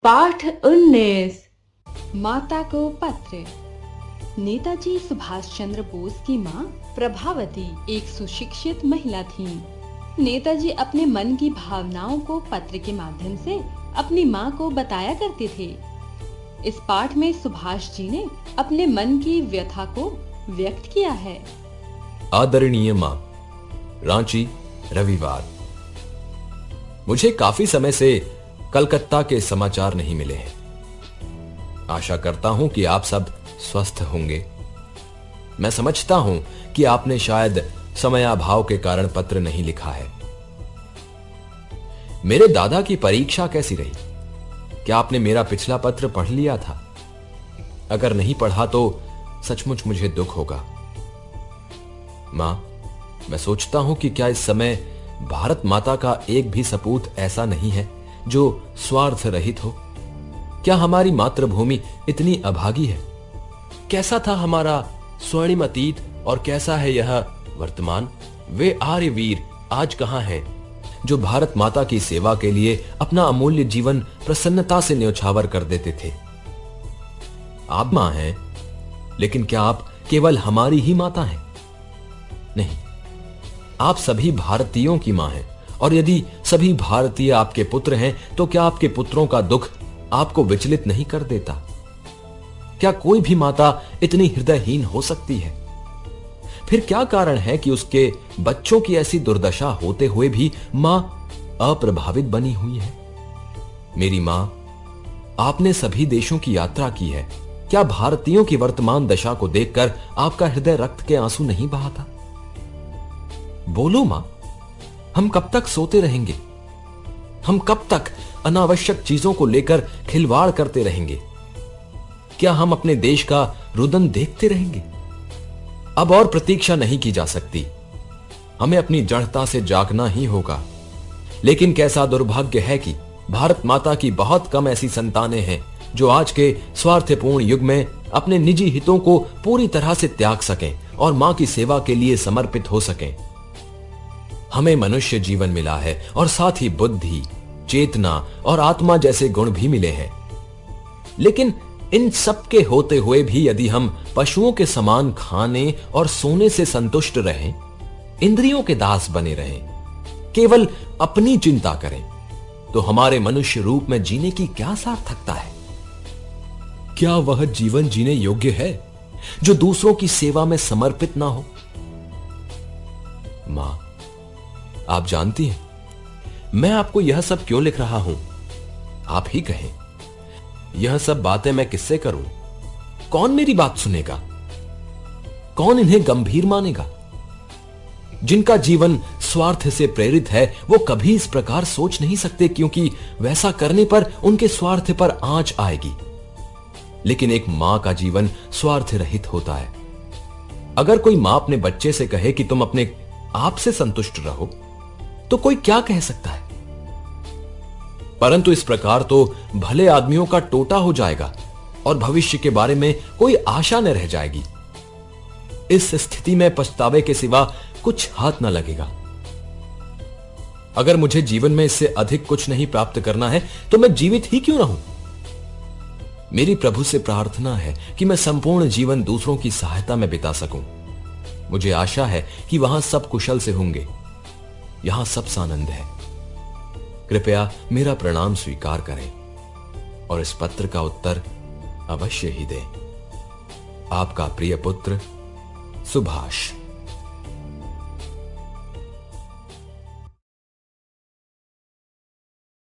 पाठ 19। माता को पत्र। नेताजी सुभाष चंद्र बोस की मां प्रभावती एक सुशिक्षित महिला थीं। नेताजी अपने मन की भावनाओं को पत्र के माध्यम से अपनी मां को बताया करते थे। इस पाठ में सुभाष जी ने अपने मन की व्यथा को व्यक्त किया है। आदरणीय मां, रांची, रविवार। मुझे काफी समय से कलकत्ता के समाचार नहीं मिले हैं। आशा करता हूं कि आप सब स्वस्थ होंगे। मैं समझता हूं कि आपने शायद समयाभाव के कारण पत्र नहीं लिखा है। मेरे दादा की परीक्षा कैसी रही? क्या आपने मेरा पिछला पत्र पढ़ लिया था? अगर नहीं पढ़ा तो सचमुच मुझे दुख होगा। मां, मैं सोचता हूं कि क्या इस समय भारत माता का एक भी सपूत ऐसा नहीं है जो स्वार्थ रहित हो। क्या हमारी मातृभूमि इतनी अभागी है? कैसा था हमारा स्वर्णिम अतीत और कैसा है यह वर्तमान? वे आर्यवीर आज कहां हैं जो भारत माता की सेवा के लिए अपना अमूल्य जीवन प्रसन्नता से न्यौछावर कर देते थे। आप मां हैं, लेकिन क्या आप केवल हमारी ही माता हैं? नहीं, आप सभी भारतीयों की मां हैं। और यदि सभी भारतीय आपके पुत्र हैं तो क्या आपके पुत्रों का दुख आपको विचलित नहीं कर देता? क्या कोई भी माता इतनी हृदयहीन हो सकती है? फिर क्या कारण है कि उसके बच्चों की ऐसी दुर्दशा होते हुए भी मां अप्रभावित बनी हुई है? मेरी मां, आपने सभी देशों की यात्रा की है। क्या भारतीयों की वर्तमान दशा को देखकर आपका हृदय रक्त के आंसू नहीं बहाता? बोलो मां, हम कब तक सोते रहेंगे? हम कब तक अनावश्यक चीजों को लेकर खिलवाड़ करते रहेंगे? क्या हम अपने देश का रुदन देखते रहेंगे? अब और प्रतीक्षा नहीं की जा सकती। हमें अपनी जड़ता से जागना ही होगा। लेकिन कैसा दुर्भाग्य है कि भारत माता की बहुत कम ऐसी संतानें हैं जो आज के स्वार्थपूर्ण युग में अपने निजी हितों को पूरी तरह से त्याग सकें और मां की सेवा के लिए समर्पित हो सकें। हमें मनुष्य जीवन मिला है और साथ ही बुद्धि, चेतना और आत्मा जैसे गुण भी मिले हैं। लेकिन इन सब के होते हुए भी यदि हम पशुओं के समान खाने और सोने से संतुष्ट रहें, इंद्रियों के दास बने रहें, केवल अपनी चिंता करें, तो हमारे मनुष्य रूप में जीने की क्या सार्थकता है? क्या वह जीवन जीने योग्य है जो दूसरों की सेवा में समर्पित ना हो? मां, आप जानती हैं मैं आपको यह सब क्यों लिख रहा हूं? आप ही कहें। यह सब बातें मैं किससे करूं? कौन मेरी बात सुनेगा? कौन इन्हें गंभीर मानेगा? जिनका जीवन स्वार्थ से प्रेरित है वो कभी इस प्रकार सोच नहीं सकते, क्योंकि वैसा करने पर उनके स्वार्थ पर आंच आएगी। लेकिन एक मां का जीवन स्वार्थ रहित होता है। अगर कोई मां अपने बच्चे से कहे कि तुम अपने आप से संतुष्ट रहो, तो कोई क्या कह सकता है? परंतु इस प्रकार तो भले आदमियों का टोटा हो जाएगा और भविष्य के बारे में कोई आशा न रह जाएगी। इस स्थिति में पछतावे के सिवा कुछ हाथ न लगेगा। अगर मुझे जीवन में इससे अधिक कुछ नहीं प्राप्त करना है तो मैं जीवित ही क्यों रहूं? मेरी प्रभु से प्रार्थना है कि मैं संपूर्ण जीवन दूसरों की सहायता में बिता सकूं। मुझे आशा है कि वहां सब कुशल से होंगे। यहां सब सानंद है। कृपया मेरा प्रणाम स्वीकार करें और इस पत्र का उत्तर अवश्य ही दें। आपका प्रिय पुत्र सुभाष।